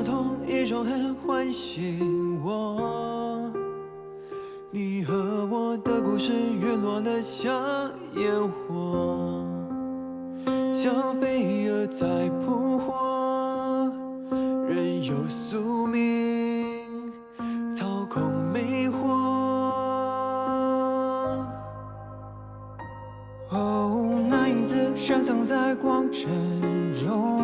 同一种恨唤醒我。你和我的故事陨落得像烟火，像飞蛾在扑火，任由宿命操控魅惑。哦，那影子深藏在光尘中，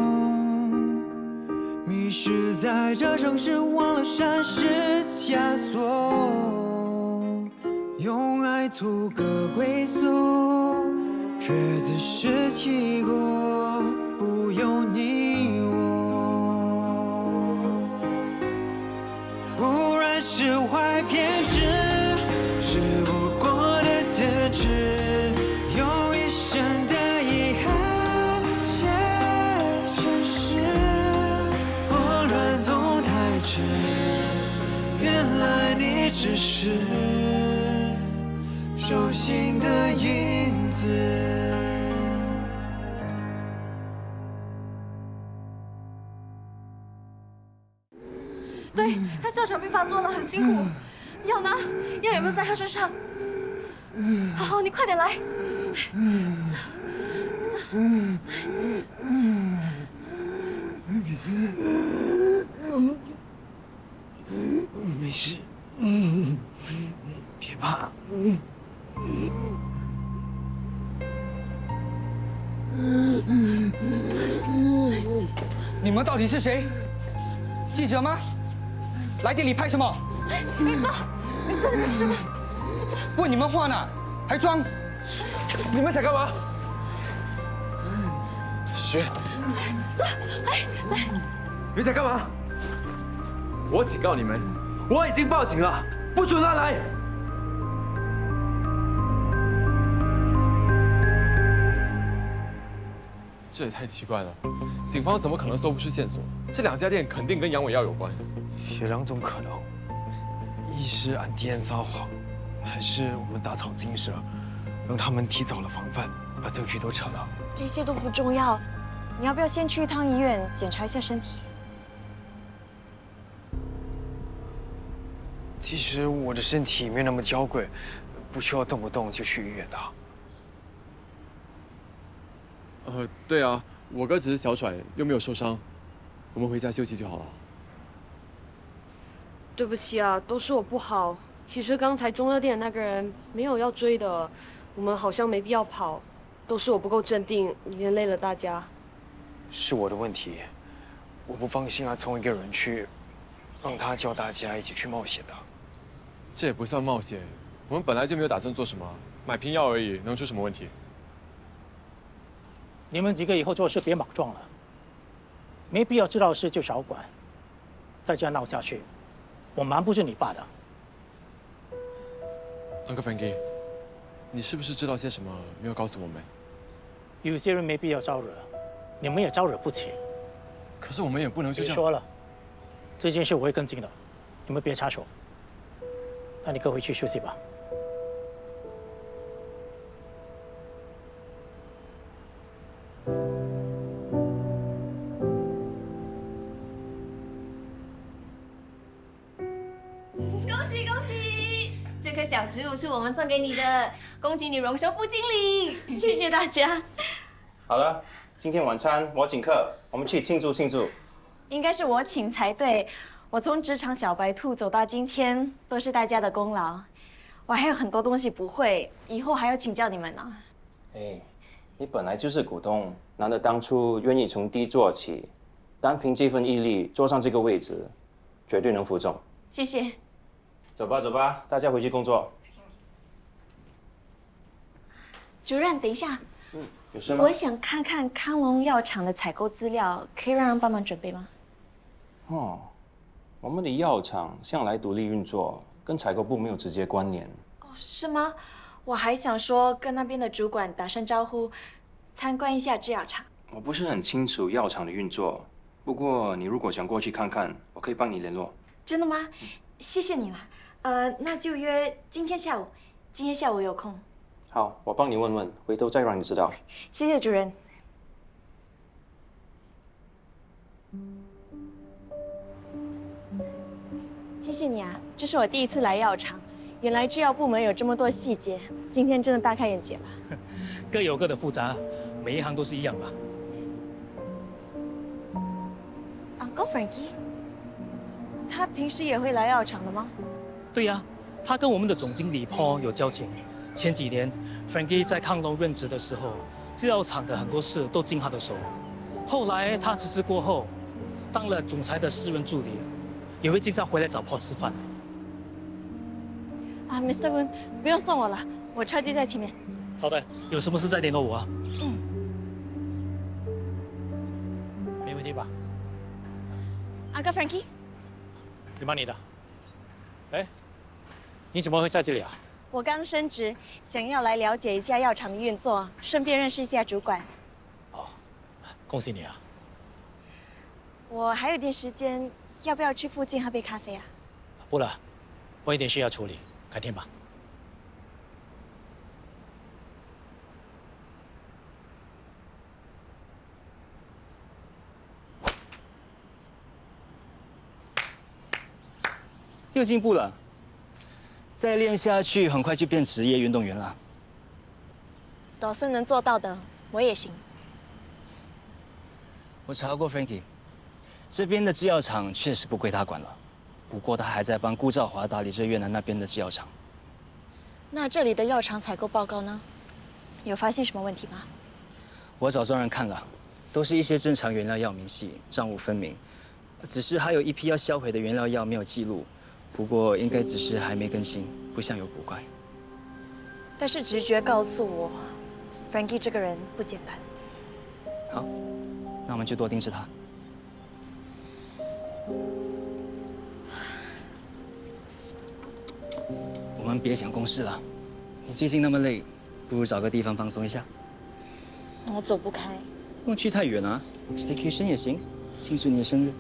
迷失在这城市，忘了山是枷锁。用爱图个归宿，却自食其果，不由你我。不然释怀偏执，是不过的坚持，用一生的遗憾写成诗。我乱总太迟，原来你只是手心的影子。对，他哮喘病发作了，很辛苦。药呢？药有没有在他身上？好，你快点来。没事，别怕。你们到底是谁？记者吗？来店里拍什么？你走，你没事吗？问你们话呢，还装？你们想干嘛？雪，走，来。你们想干嘛？我警告你们，我已经报警了，不准乱来。这也太奇怪了，警方怎么可能搜不出线索？这两家店肯定跟阳痿药有关。有两种可能，一是安迪安撒谎，还是我们打草惊蛇，让他们提早了防范，把证据都扯了。这些都不重要，你要不要先去一趟医院检查一下身体？其实我的身体没那么娇贵，不需要动不动就去医院的。对啊，我哥只是小喘，又没有受伤，我们回家休息就好了。对不起啊，都是我不好。其实刚才中药店那个人没有要追的，我们好像没必要跑，都是我不够镇定，连累了大家。是我的问题，我不放心阿聪一个人去，让他叫大家一起去冒险的。这也不算冒险，我们本来就没有打算做什么，买瓶药而已，能出什么问题？你们几个以后做事别莽撞了，没必要知道的事就少管，再这样闹下去，我瞒不住你爸的。Uncle Frankie， 你是不是知道些什么没有告诉我们？有些人没必要招惹，你们也招惹不起。可是我们也不能就这样。别说了，这件事我会跟进的，你们别插手。那你各回去休息吧。恭喜恭喜！这棵小植物是我们送给你的，恭喜你荣升副经理！谢谢大家。好了，今天晚餐我请客，我们去庆祝庆祝。应该是我请才对，我从职场小白兔走到今天，都是大家的功劳。我还有很多东西不会，以后还要请教你们呢。哎，你本来就是股东，难得当初愿意从低做起，单凭这份毅力坐上这个位置，绝对能服众。谢谢。走吧走吧，大家回去工作。主任，等一下，有事吗？我想看看康龙药厂的采购资料，可以让人帮忙准备吗？哦，我们的药厂向来独立运作，跟采购部没有直接关联。哦，是吗？我还想说跟那边的主管打声招呼，参观一下制药厂。我不是很清楚药厂的运作，不过你如果想过去看看，我可以帮你联络。真的吗？谢谢你了。那就约今天下午。今天下午有空。好，我帮你问问，回头再让你知道。谢谢主任。谢谢你啊，这是我第一次来药厂，原来制药部门有这么多细节，今天真的大开眼界了。各有各的复杂，每一行都是一样吧。Uncle Frankie， 他平时也会来药厂的吗？对呀，他跟我们的总经理 Paul 有交情。前几年 Frankie 在康龙任职的时候，制药厂的很多事都经他的手。后来他辞职过后，当了总裁的私人助理，也会经常回来找 Paul 吃饭。啊，Mr. Wen， 不用送我了，我车就在前面。好的，有什么事再联络我啊。嗯。没问题吧？ Uncle Frankie， 你忙你的。哎，你怎么会在这里啊？我刚升职，想要来了解一下药厂的运作，顺便认识一下主管。哦，恭喜你啊！我还有点时间，要不要去附近喝杯咖啡啊？不了，我有点事要处理，改天吧。又进步了，再练下去，很快就变职业运动员了。导森能做到的，我也行。我查过 Frankie， 这边的制药厂确实不归他管了，不过他还在帮顾兆华打理着越南那边的制药厂。那这里的药厂采购报告呢？有发现什么问题吗？我找专人看了，都是一些正常原料药明细，账务分明，只是还有一批要销毁的原料药没有记录。不过应该只是还没更新，不像有古怪。但是直觉告诉我 ，Frankie 这个人不简单。好，那我们就多盯着他。我们别讲公事了，你最近那么累，不如找个地方放松一下。我走不开。不用去太远啊 ，staycation 也行，庆祝你的生日。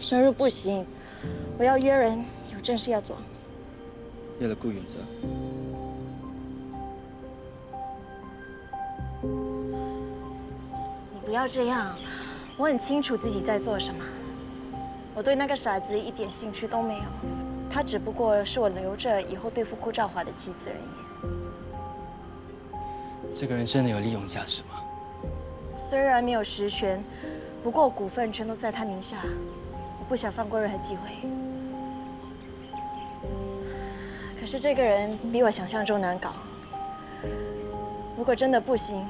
生日不行，我要约人，有正事要做。为了顾允泽。你不要这样，我很清楚自己在做什么。我对那个傻子一点兴趣都没有，他只不过是我留着以后对付顾兆华的妻子而已。这个人真的有利用价值吗？虽然没有实权，不过股份全都在他名下，我不想放过任何机会。可是这个人比我想象中难搞，如果真的不行，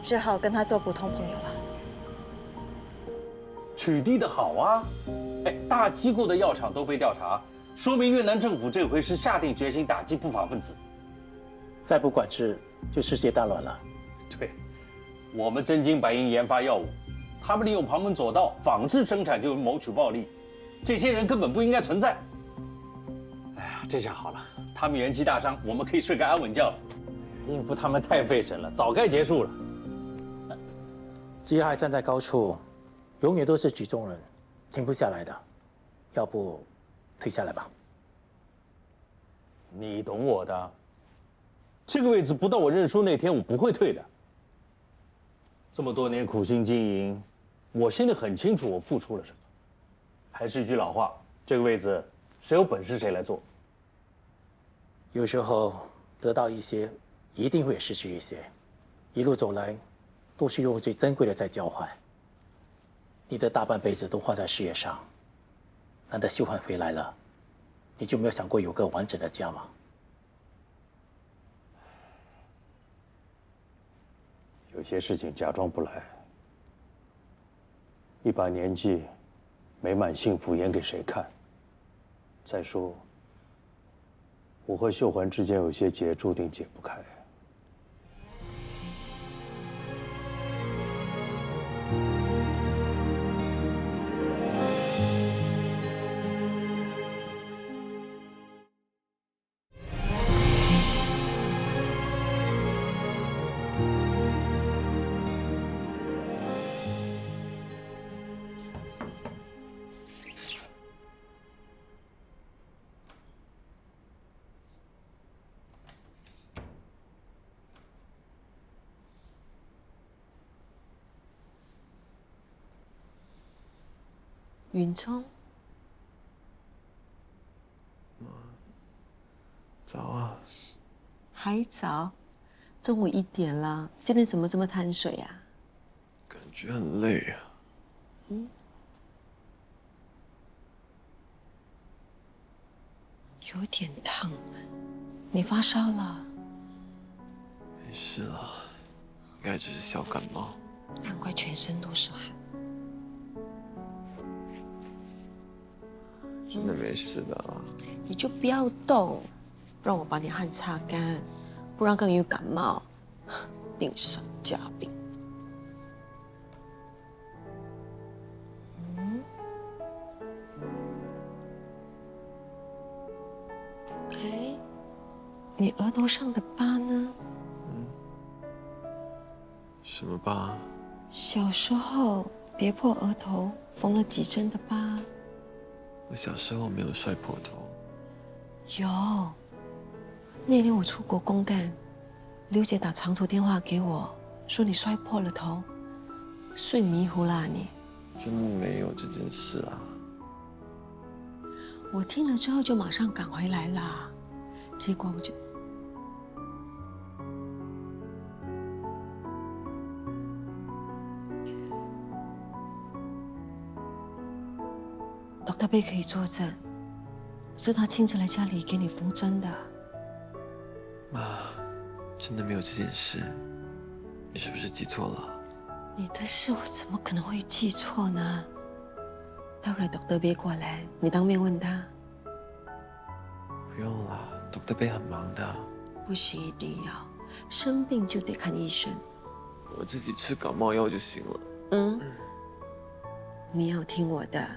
只好跟他做普通朋友了。取缔的好啊！哎，大机构的药厂都被调查，说明越南政府这回是下定决心打击不法分子。再不管制，就世界大乱了。对，我们真金白银研发药物，他们利用旁门左道仿制生产就谋取暴利，这些人根本不应该存在。哎呀，这下好了，他们元气大伤，我们可以睡个安稳觉了。应付他们太费神了，早该结束了。机还站在高处，永远都是举重人，停不下来的。要不，退下来吧。你懂我的，这个位置不到我认输那天，我不会退的。这么多年苦心经营，我心里很清楚我付出了什么。还是一句老话，这个位置谁有本事谁来做。有时候得到一些，一定会失去一些。一路走来，都是用最珍贵的在交换。你的大半辈子都花在事业上，难得秀涵回来了，你就没有想过有个完整的家吗？有些事情假装不来，一把年纪，美满幸福演给谁看？再说，我和秀环之间有些结注定解不开。云聪，早啊。还早，中午1点了，今天怎么这么贪睡啊？感觉很累啊。有点烫，你发烧了？没事了，应该只是小感冒。难怪全身都是汗。真的没事的啊。你就不要动，让我把你汗擦干，不然更有感冒，病上加病。哎，你额头上的疤呢？什么疤？小时候跌破额头，缝了几针的疤。我小时候没有摔破头。有，那年我出国公干，刘姐打长途电话给我，说你摔破了头，睡迷糊啦你。真没有这件事啊。我听了之后就马上赶回来啦，结果我就Dr. 贝可以作证，是他亲自来家里给你缝针的。妈，真的没有这件事，你是不是记错了？你的事我怎么可能会记错呢？待会儿 Dr. 贝过来，你当面问他。不用啦，Dr. 贝很忙的。不行，一定要生病就得看医生。我自己吃感冒药就行了。你要听我的，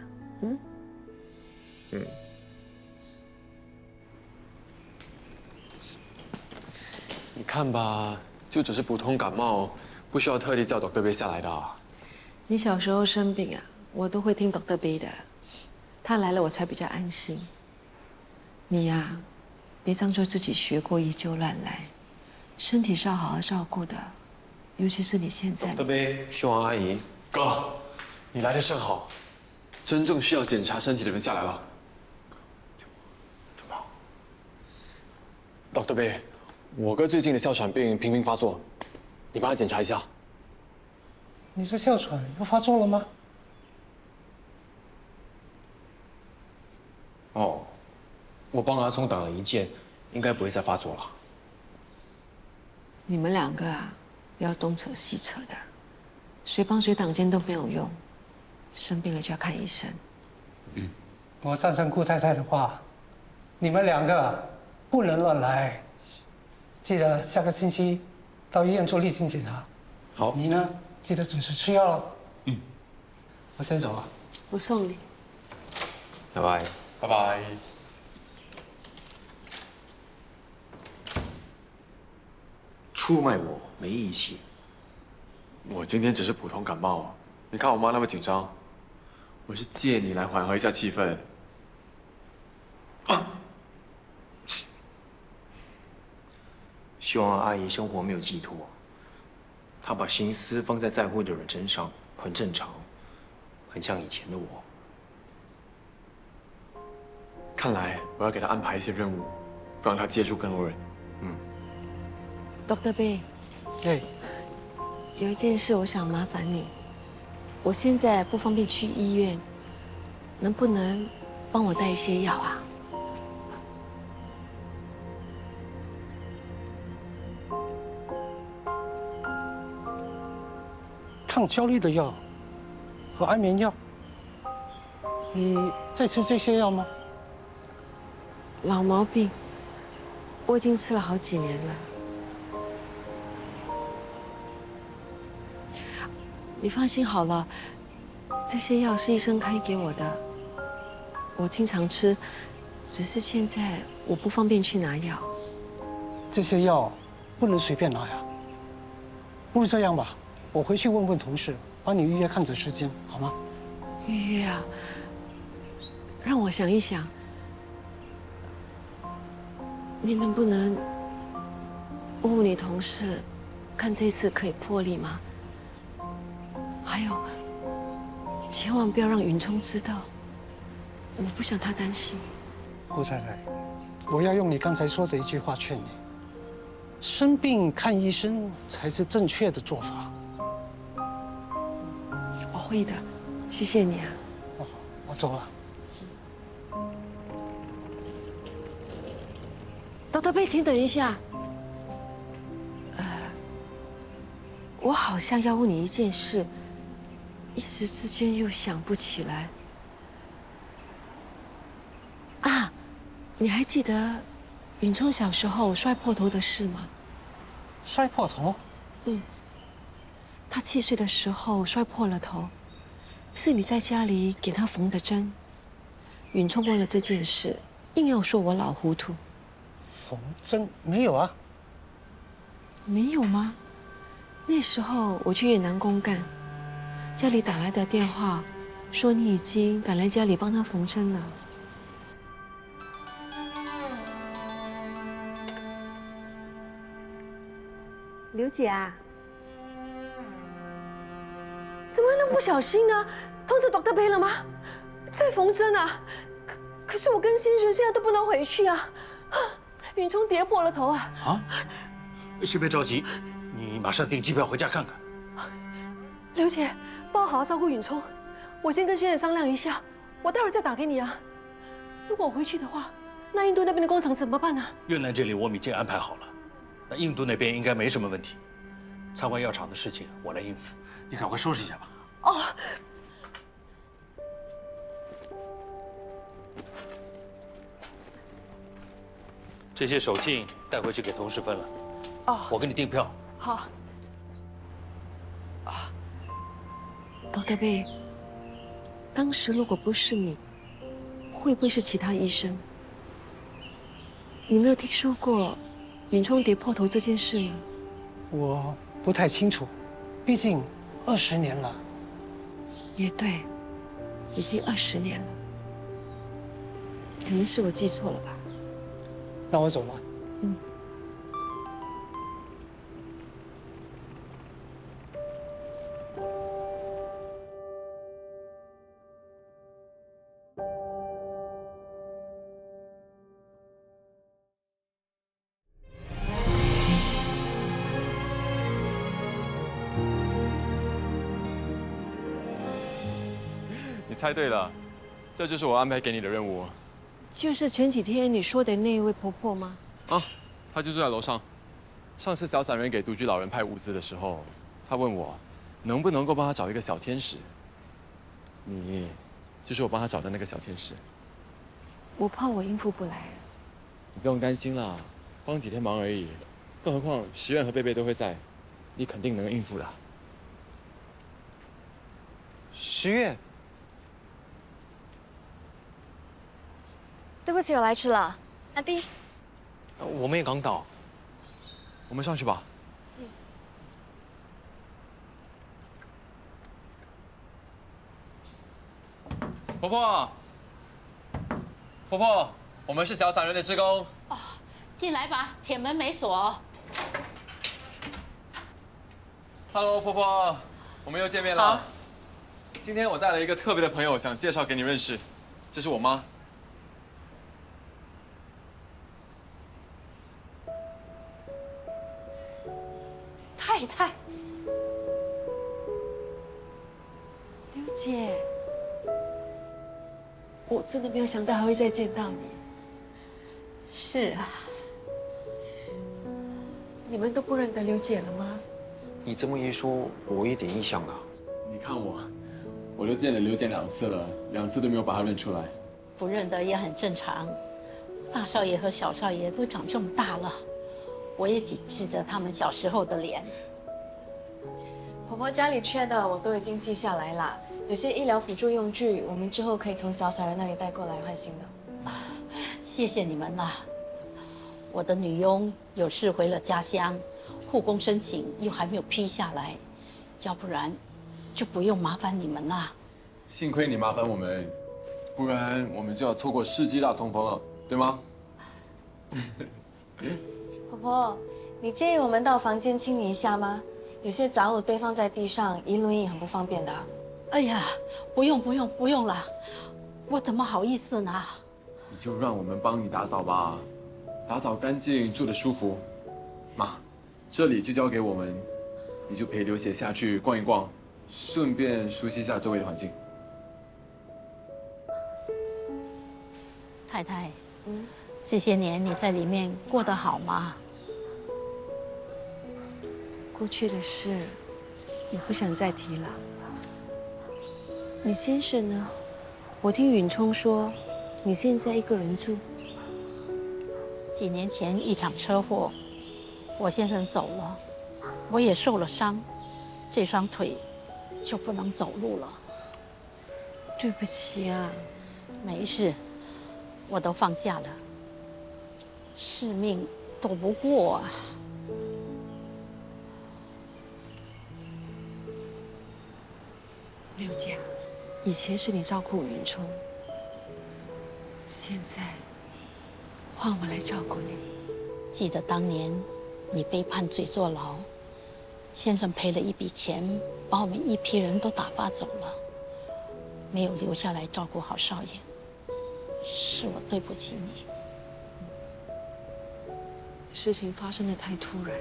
你看吧，就只是普通感冒，不需要特地叫 Dr. 贝下来的。你小时候生病啊，我都会听 Dr. 贝的，他来了我才比较安心。你呀，别当做自己学过医就乱来，身体是要好好照顾的，尤其是你现在。Dr. 贝，秀王阿姨，哥，你来的正好，真正需要检查身体的人下来了。Dr. 贝，我哥最近的哮喘病频频发作，你帮他检查一下。你这哮喘又发作了吗？哦，我帮阿聪挡了一箭，应该不会再发作了。你们两个啊，不要东扯西扯的，谁帮谁挡箭都没有用，生病了就要看医生。我赞成顾太太的话，你们两个不能乱来，记得下个星期到医院做例行检查。好，你呢，记得准时吃药了。我先走了。我送你。拜拜。拜拜。出卖我没义气。我今天只是普通感冒，你看我妈那么紧张，我是借你来缓和一下气氛。希望阿姨生活没有寄托，她把心思放在在乎的人身上，很正常，很像以前的我。看来我要给她安排一些任务，不让她接触更多人。Dr. 贝，哎，有一件事我想麻烦你，我现在不方便去医院，能不能帮我带一些药啊？抗焦虑的药和安眠药，你在吃这些药吗？老毛病，我已经吃了好几年了。你放心好了，这些药是医生开给我的，我经常吃，只是现在我不方便去拿药。这些药不能随便拿呀。不如这样吧，我回去问问同事，帮你预约看诊时间，好吗？预约啊，让我想一想，你能不能问问你同事，看这次可以破例吗？还有，千万不要让云聪知道，我不想他担心。顾太太，我要用你刚才说的一句话劝你：生病看医生才是正确的做法。我会的，谢谢你啊。哦，我走了。Dr. 贝，请等一下。我好像要问你一件事，一时之间又想不起来。啊，你还记得允聪小时候摔破头的事吗？摔破头？嗯，他7岁的时候摔破了头，是你在家里给他缝的针。允聪问了这件事，硬要说我老糊涂。缝针没有啊？没有吗？那时候我去越南公干，家里打来的电话，说你已经赶来家里帮他缝针了。刘姐啊，怎么会那么不小心呢？通知 Dr. 贝了吗？在缝针啊！可是我跟先生现在都不能回去啊！允聪跌破了头啊！啊！先别着急，你马上订机票回家看看。刘姐，帮我好好照顾允聪，我先跟先生商量一下，我待会儿再打给你啊。如果我回去的话，那印度那边的工厂怎么办呢？越南这里我们已经安排好了，那印度那边应该没什么问题。参观药厂的事情我来应付，你赶快收拾一下吧。哦。这些手信带回去给同事分了。哦，我给你订票。好。啊，Dr. 贝，当时如果不是你，会不会是其他医生？你没有听说过允聪跌破头这件事吗？我不太清楚，毕竟20年了。也对，已经20年了。可能是我记错了吧。那我走了。嗯。你猜对了，这就是我安排给你的任务。就是前几天你说的那位婆婆吗？啊，她就住在楼上。上次小散人给独居老人派物资的时候，她问我能不能够帮她找一个小天使。你就是我帮她找的那个小天使。我怕我应付不来。你不用担心啦，帮几天忙而已。更何况石院和贝贝都会在，你肯定能应付的。石院。对不起，我来迟了。阿弟，我们也刚到，我们上去吧。婆婆，婆婆，我们是小散人的志工。哦，进来吧，铁门没锁。Hello， 婆婆，我们又见面了。今天我带了一个特别的朋友，想介绍给你认识，这是我妈。太太，刘姐，我真的没有想到还会再见到你。是啊，你们都不认得刘姐了吗？你这么一说，我有点印象了。你看我都见了刘姐2次了，2次都没有把她认出来。不认得也很正常。大少爷和小少爷都长这么大了，我也只记得他们小时候的脸。婆婆家里缺的我都已经记下来了，有些医疗辅助用具，我们之后可以从小散人那里带过来换新的。谢谢你们啦！我的女佣有事回了家乡，护工申请又还没有批下来，要不然就不用麻烦你们啦。幸亏你麻烦我们，不然我们就要错过世纪大重逢了，对吗？婆婆，你介意我们到房间清理一下吗？有些杂物堆放在地上，移轮椅很不方便的。哎呀，不用了，我怎么好意思呢？你就让我们帮你打扫吧，打扫干净，住得舒服。妈，这里就交给我们，你就陪刘姐下去逛一逛，顺便熟悉一下周围的环境。太太，这些年你在里面过得好吗？过去的事，我不想再提了。你先生呢？我听允聪说，你现在一个人住。几年前一场车祸，我先生走了，我也受了伤，这双腿就不能走路了。对不起啊。没事，我都放下了。是命躲不过啊。刘家，以前是你照顾允聪，现在换我来照顾你。记得当年你被判罪坐牢，先生赔了一笔钱，把我们一批人都打发走了，没有留下来照顾好少爷，是我对不起你。事情发生的太突然，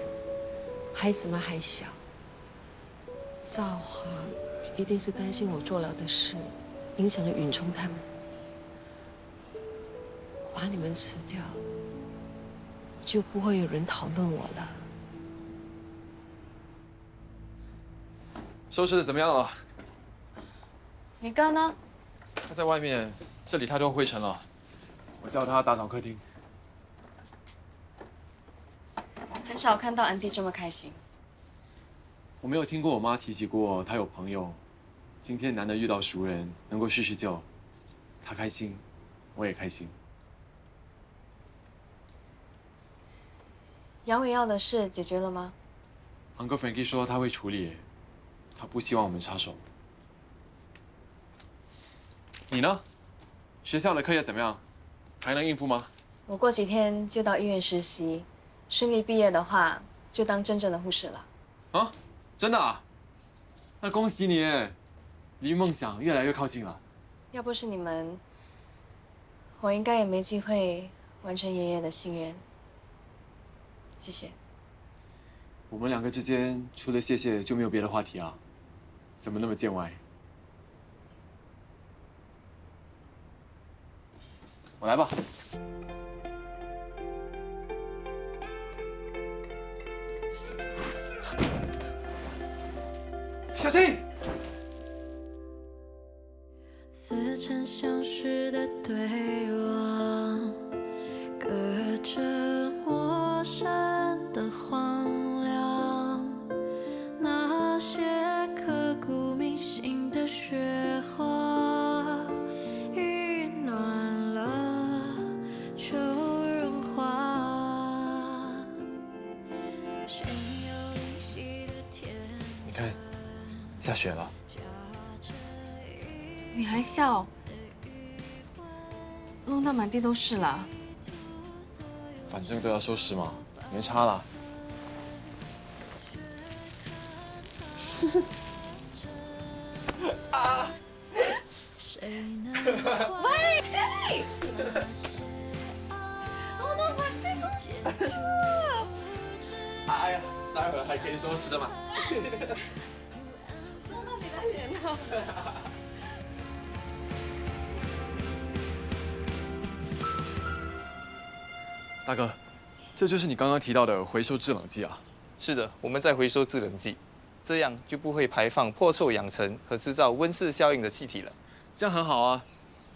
孩子们还小，赵华一定是担心我做了的事影响了允聪他们，把你们辞掉，就不会有人讨论我了。收拾的怎么样了？你哥呢？他在外面，这里太多灰尘了，我叫他打扫客厅。很少看到安迪这么开心。我没有听过我妈提起过她有朋友，今天难得遇到熟人，能够叙叙旧，她开心，我也开心。杨伟耀的事解决了吗？ Uncle Frankie 说他会处理，他不希望我们插手。你呢？学校的课业怎么样？还能应付吗？我过几天就到医院实习，顺利毕业的话，就当真正的护士了。啊，真的啊？那恭喜你，离梦想越来越靠近了。要不是你们，我应该也没机会完成爷爷的心愿。谢谢。我们两个之间除了谢谢就没有别的话题啊？怎么那么见外？我来吧。小心！似曾相识的对望，隔着陌生的荒凉，那些刻骨铭心的雪花，雨暖了就融化。心有灵犀的天。你看，下雪了。你还笑？弄到满地都是了。反正都要收拾嘛，没差了。啊！喂！弄到满地都是了。哎呀，待会儿还可以收拾的嘛。弄到你的脸了。大哥，这就是你刚刚提到的回收制冷剂啊？是的，我们在回收制冷剂，这样就不会排放破臭氧层和制造温室效应的气体了。这样很好啊！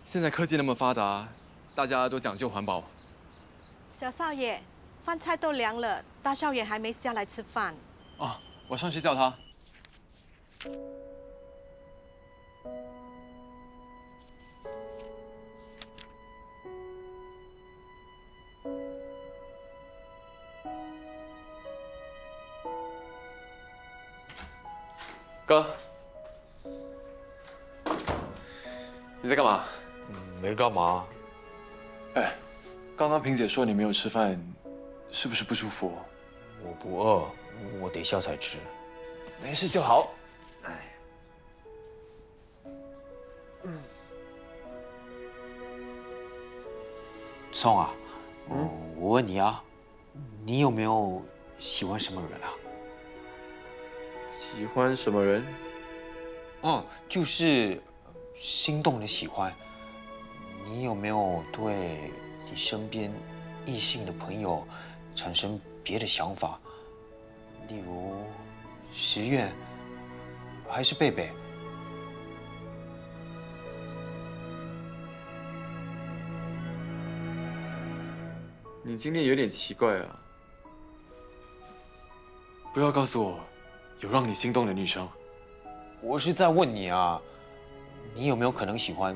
现在科技那么发达，大家都讲究环保。小少爷，饭菜都凉了，大少爷还没下来吃饭。哦，我上去叫他。哥，你在干嘛？没干嘛。哎，刚刚萍姐说你没有吃饭，是不是不舒服？我不饿，我等下才吃。没事就好。聪啊，我我问你啊，你有没有喜欢什么人啊？喜欢什么人？哦，就是心动的喜欢。你有没有对你身边异性的朋友产生别的想法？例如石院，还是贝贝？你今天有点奇怪啊！不要告诉我有让你心动的女生。我是在问你啊，你有没有可能喜欢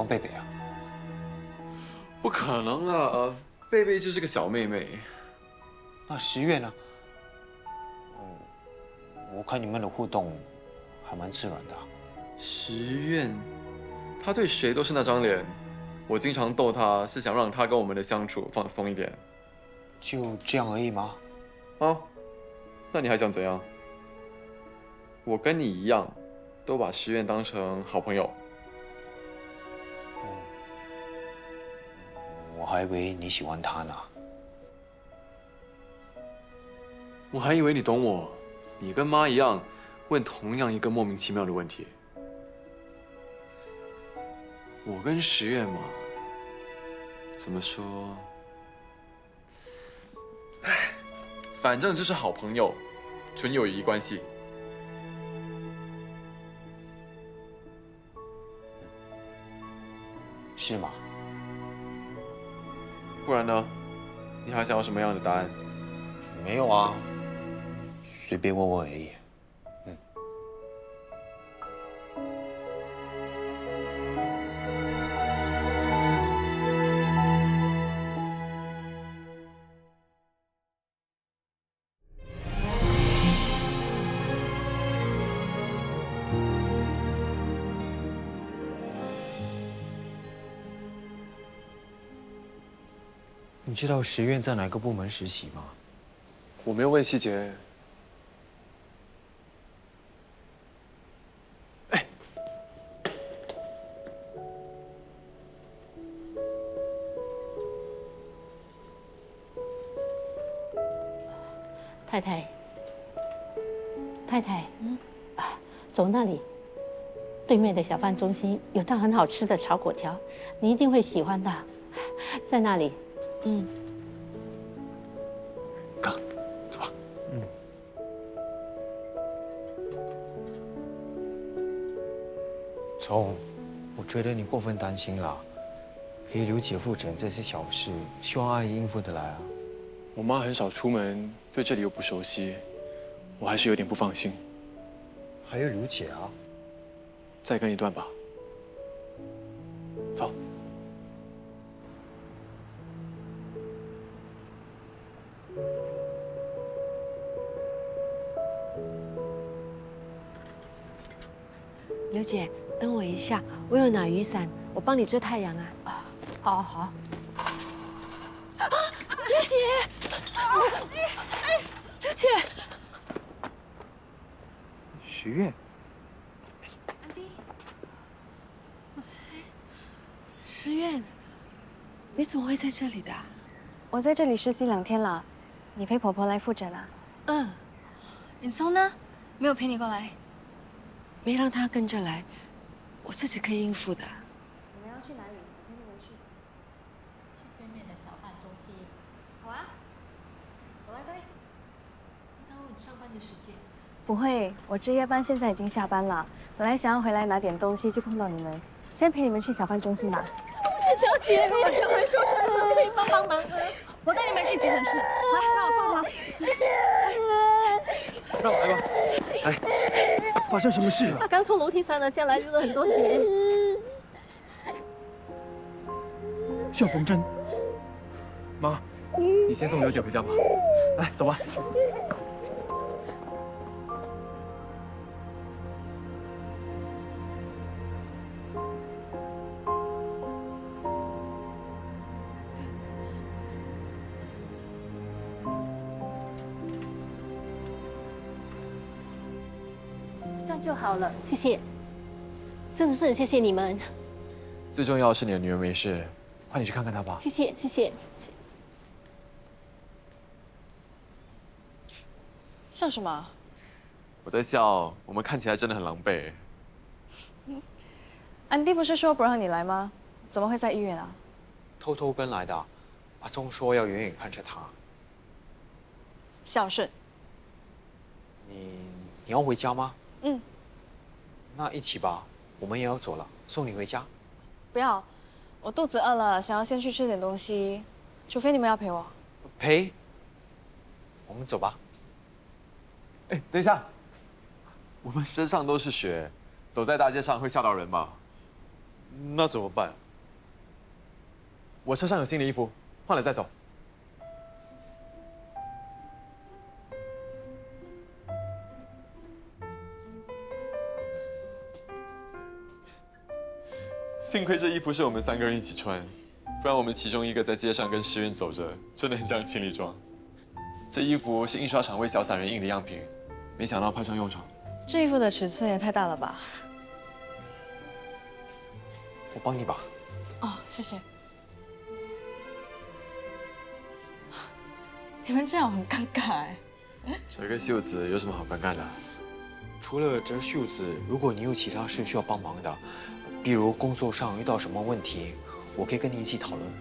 贝贝啊？不可能啊！贝贝就是个小妹妹。那石月呢？我看你们的互动还蛮自然的。石院，她对谁都是那张脸。我经常逗她，是想让她跟我们的相处放松一点。就这样而已吗？啊？那你还想怎样？我跟你一样，都把石院当成好朋友。我还以为你喜欢他呢。我还以为你懂我，你跟妈一样，问同样一个莫名其妙的问题。我跟石院嘛，怎么说？唉，反正就是好朋友，纯友谊关系。是吗？不然呢？你还想要什么样的答案？没有啊，随便问问而已。你知道石院在哪个部门实习吗？我没有问细节。太太，太太，走那里，对面的小贩中心有道很好吃的炒粿条，你一定会喜欢的，在那里。哥，走吧。总，我觉得你过分担心了。陪刘姐复诊这些小事，希望阿姨应付得来啊。我妈很少出门，对这里又不熟悉，我还是有点不放心。还有刘姐啊，再跟一段吧。走。刘姐，等我一下，我有拿雨伞，我帮你遮太阳啊。好好。刘姐，刘姐，石月，石院，你怎么会在这里的？我在这里实习2天了，你陪婆婆来复诊了。允松呢？没有陪你过来？没让他跟着来，我自己可以应付的。你们要去哪里？我陪你们去。去对面的小贩中心。好啊，我来带。耽误你上班的时间。不会，我值夜班，现在已经下班了。本来想要回来拿点东西，就碰到你们，先陪你们去小贩中心吧。董事小姐，我小孩受伤了，可以帮忙吗？我带你们去急诊室，来，让我抱他。让我来吧。哎，发生什么事了？他刚从楼梯摔了下来，流了很多血。需要缝针。妈，你先送刘姐回家吧。来，走吧。这样就好了，谢谢，真的是很谢谢你们。最重要是你的女儿没事，快点去看看他吧。谢谢谢谢。笑什么？我在笑，我们看起来真的很狼狈。安迪不是说不让你来吗？怎么会在医院啊？偷偷跟来的。阿忠说要远远看着他。孝顺。你要回家吗？嗯。那一起吧，我们也要走了，送你回家。不要，我肚子饿了，想要先去吃点东西，除非你们要陪我。陪。我们走吧。哎，等一下，我们身上都是血，走在大街上会吓到人吧？那怎么办？我车上有新的衣服，换了再走。幸亏这衣服是我们3个人一起穿，不然我们其中一个在街上跟诗苑走着，真的很像情侣装。这衣服是印刷厂为小散人印的样品，没想到派上用场。这衣服的尺寸也太大了吧？我帮你吧。哦，谢谢。你们这样很尴尬哎。折个袖子有什么好尴尬的？除了折袖子，如果你有其他事需要帮忙的，比如工作上遇到什么问题，我可以跟你一起讨论。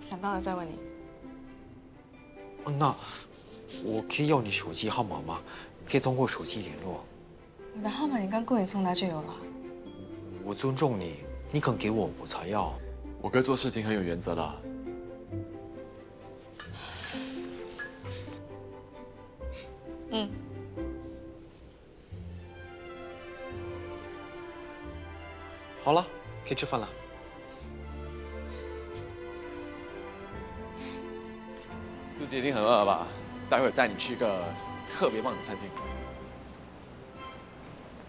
想到了再问你。那我可以要你手机号码吗？可以通过手机联络。你的号码你跟顾允聪拿就有了。我尊重你，你肯给我，我才要。我哥做事情很有原则的。嗯。好了，可以吃饭了。肚子一定很饿吧？待会儿带你去一个特别棒的餐厅。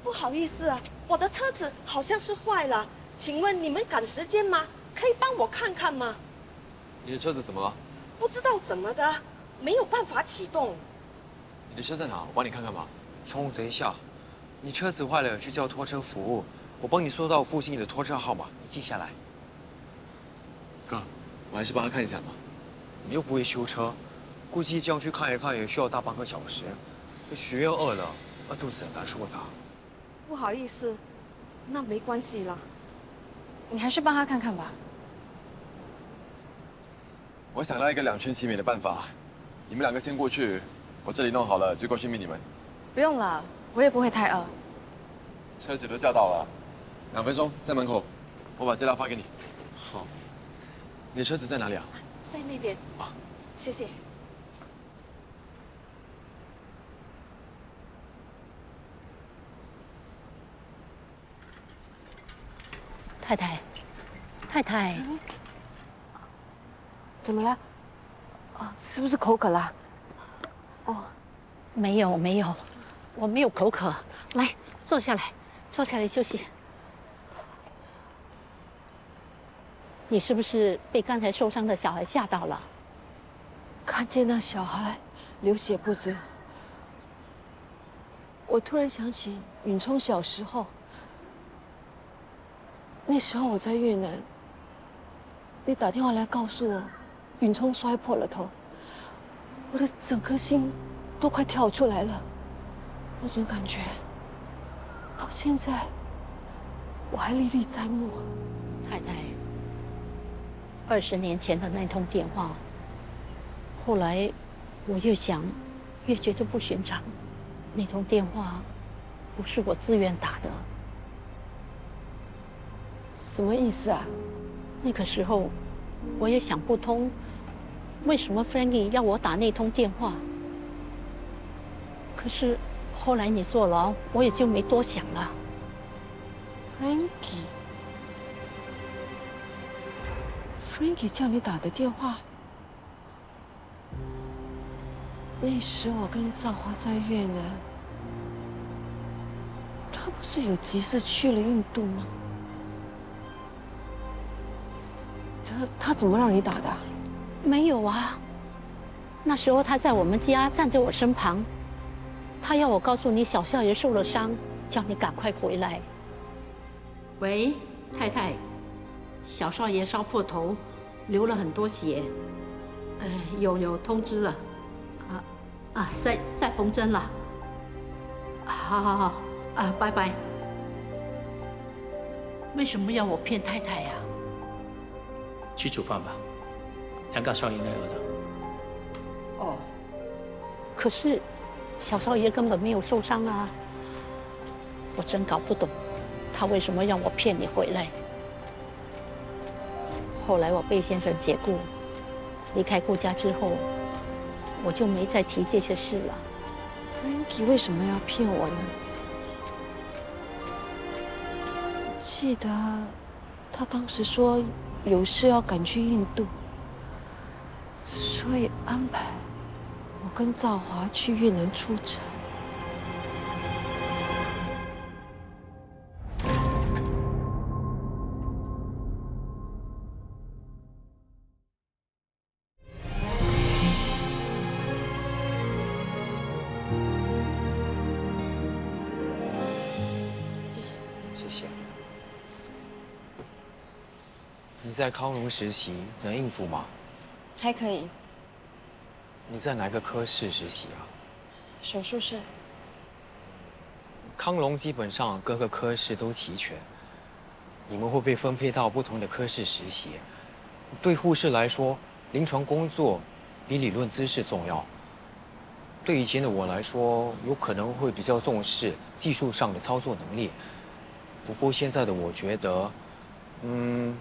不好意思啊，我的车子好像是坏了，请问你们赶时间吗？可以帮我看看吗？你的车子怎么了？不知道怎么的，没有办法启动。你的车在哪？我帮你看看吧。聪，等一下，你车子坏了去叫拖车服务，我帮你收到附近的拖车号码，你记下来。哥，我还是帮他看一下吧。你又不会修车，估计这样去看一看也需要大半个小时。许愿饿了，肚子很难受的。不好意思，那没关系啦。你还是帮他看看吧。我想到一个两全其美的办法，你们2个先过去，我这里弄好了就过去命你们。不用了，我也不会太饿。车子都叫到了，2分钟在门口，我把资料发给你。好。你的车子在哪里啊？在那边。啊，谢谢。太太，太太，怎么了？啊，是不是口渴了？哦，没有没有，我没有口渴。来，坐下来，坐下来休息。你是不是被刚才受伤的小孩吓到了？看见那小孩流血不止，我突然想起允聪小时候。那时候我在越南，你打电话来告诉我，允聪摔破了头，我的整颗心都快跳出来了，那种感觉，到现在我还历历在目。太太，20年前的那通电话，后来我越想越觉得不寻常，那通电话不是我自愿打的。什么意思啊？那个时候，我也想不通，为什么 Frankie 要我打那通电话。可是后来你坐牢，我也就没多想了。Frankie 叫你打的电话？那时我跟赵华在越南，他不是有急事去了印度吗？他怎么让你打的？没有啊，那时候他在我们家站在我身旁，他要我告诉你小少爷受了伤，叫你赶快回来。喂，太太，小少爷烧破头，流了很多血，有通知了，在缝针了。好，拜拜。为什么要我骗太太呀？去煮饭吧，杨大少应该饿了。哦，可是小少爷根本没有受伤啊！我真搞不懂，他为什么让我骗你回来？后来我被先生解雇，离开顾家之后，我就没再提这些事了。Frankie 为什么要骗我呢？记得他当时说有事要赶去印度，所以安排我跟赵华去越南出差。谢谢。你在康荣实习能应付吗？还可以。你在哪个科室实习啊？手术室。康荣基本上各个科室都齐全，你们会被分配到不同的科室实习。对护士来说，临床工作比理论知识重要。对以前的我来说，有可能会比较重视技术上的操作能力。不过现在的我觉得，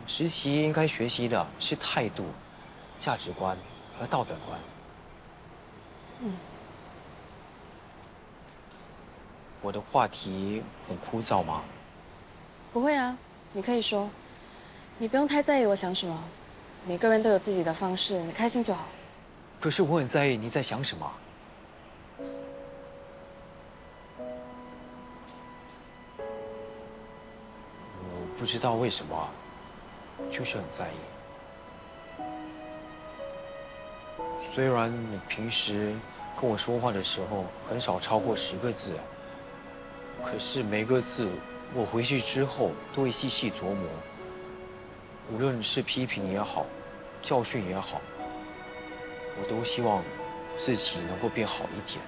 实习应该学习的是态度、价值观和道德观。我的话题很枯燥吗？不会啊，你可以说，你不用太在意我想什么，每个人都有自己的方式，你开心就好。可是我很在意你在想什么。我不知道为什么，就是很在意。虽然你平时跟我说话的时候很少超过10个字，可是每个字我回去之后都会细细琢磨。无论是批评也好，教训也好，我都希望自己能够变好一点，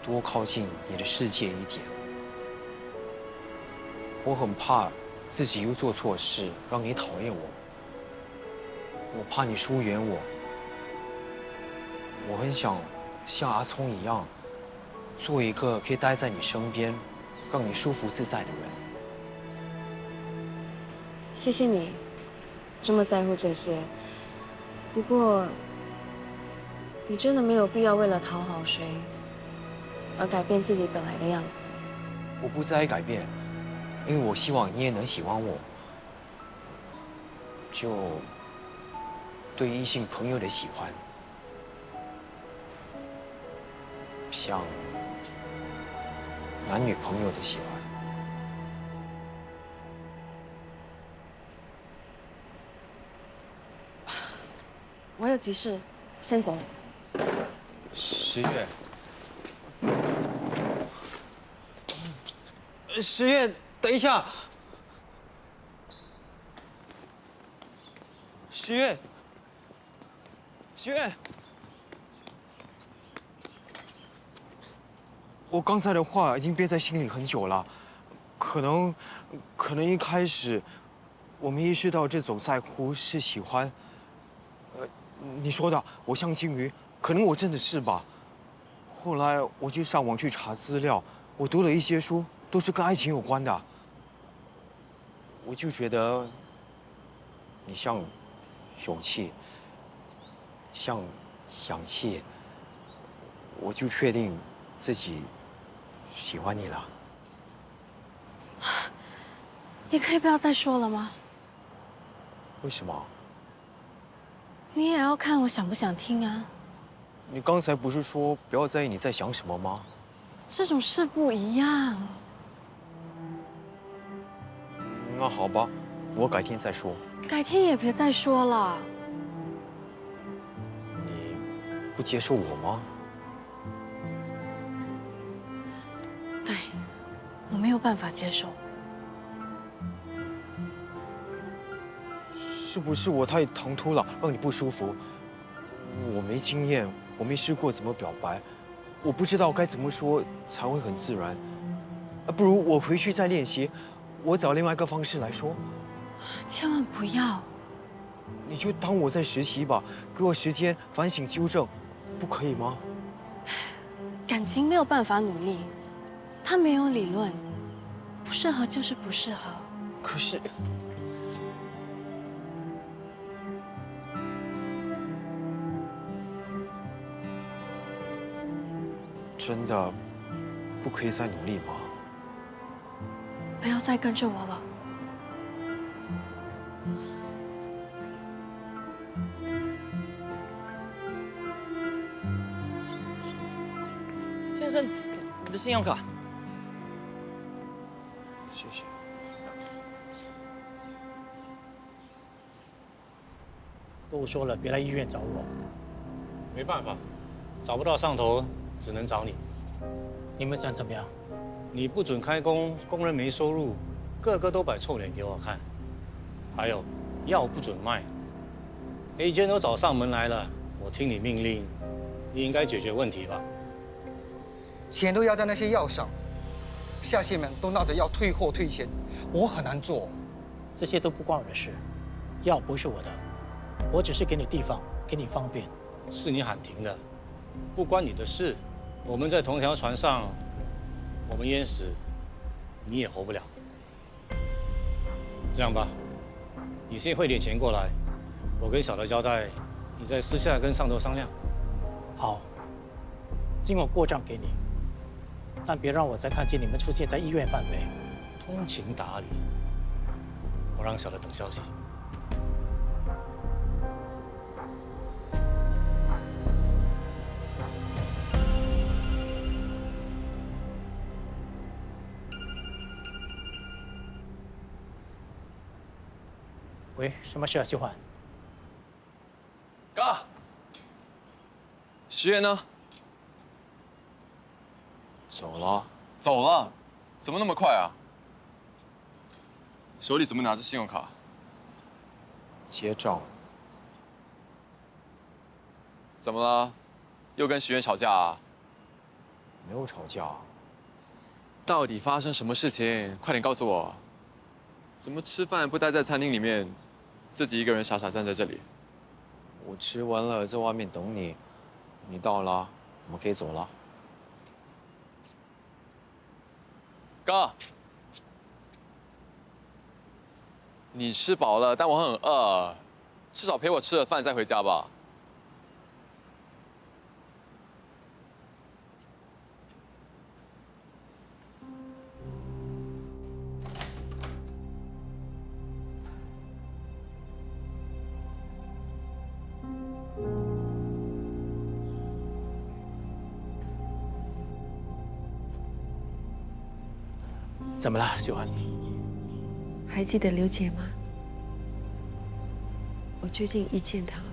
多靠近你的世界一点。我很怕自己又做错事，让你讨厌我。我怕你疏远我。我很想像阿聪一样，做一个可以待在你身边，让你舒服自在的人。谢谢你，这么在乎这些。不过，你真的没有必要为了讨好谁，而改变自己本来的样子。我不在意改变，因为我希望你也能喜欢我。就对异性朋友的喜欢，像男女朋友的喜欢。我有急事，先走了。10月，10月，等一下。10月，10月，我刚才的话已经憋在心里很久了，可能一开始我没意识到这种在乎是喜欢。你说的，我像金鱼，可能我真的是吧。后来我就上网去查资料，我读了一些书，都是跟爱情有关的。我就觉得你像勇气，像氧气，我就确定自己喜欢你了。你可以不要再说了吗？为什么？你也要看我想不想听啊。你刚才不是说不要在意你在想什么吗？这种事不一样。那好吧，我改天再说。改天也别再说了。你不接受我吗？对，我没有办法接受。是不是我太唐突了，让你不舒服？我没经验，我没试过怎么表白，我不知道该怎么说才会很自然。不如我回去再练习，我找另外一个方式来说。千万不要！你就当我在实习吧，给我时间反省纠正，不可以吗？感情没有办法努力，它没有理论，不适合就是不适合。可是，真的不可以再努力吗？不要再跟着我了。先生，你的信用卡。谢谢。都说了，别来医院找我。没办法，找不到上头，只能找你。你们想怎么样？你不准开工，工人没收入，个个都摆臭脸给我看。还有，药不准卖。agent都找上门来了，我听你命令，你应该解决问题吧？钱都压在那些药上，下线们都闹着要退货退钱，我很难做。这些都不关我的事，药不是我的，我只是给你地方，给你方便。是你喊停的，不关你的事。我们在同一条船上，我们淹死，你也活不了。这样吧，你先汇点钱过来，我跟小的交代，你再私下跟上头商量。好，今晚过账给你，但别让我再看见你们出现在医院范围。通情达理，我让小的等消息。喂，什么事啊，秀焕？哥，石原呢？走了。走了？怎么那么快啊？手里怎么拿着信用卡？结账。怎么了？又跟石原吵架啊？没有吵架。到底发生什么事情？快点告诉我！怎么吃饭不待在餐厅里面，自己一个人傻傻站在这里？我吃完了，在外面等你。你到了，我们可以走了。哥，你吃饱了，但我很饿，至少陪我吃了饭再回家吧。怎么了，秀涵？还记得刘姐吗？我最近遇见她了，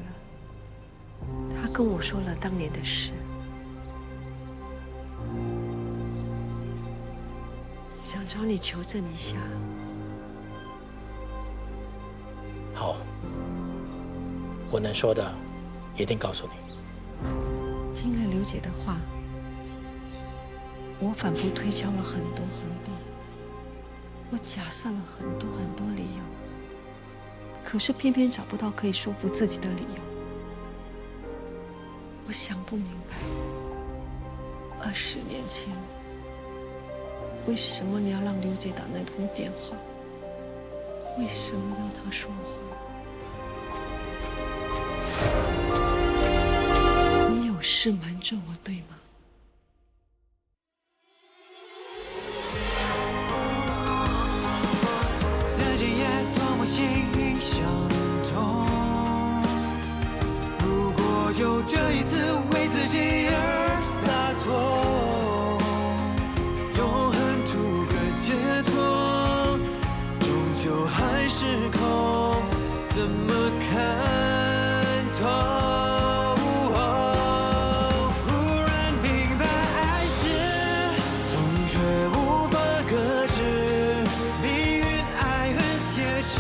她跟我说了当年的事，想找你求证一下。好，我能说的一定告诉你。听了刘姐的话，我反复推敲了很多很多，我假设了很多很多理由，可是偏偏找不到可以说服自己的理由。我想不明白，20年前为什么你要让刘姐打那通电话？为什么要她说谎？你有事瞒着我，对吗？自己也多么心相通。如果就这一次为自己而洒脱，用恨图个解脱，终究还是空，怎么看透？忽然明白，爱是痛却无法克制，命运爱恨写诗。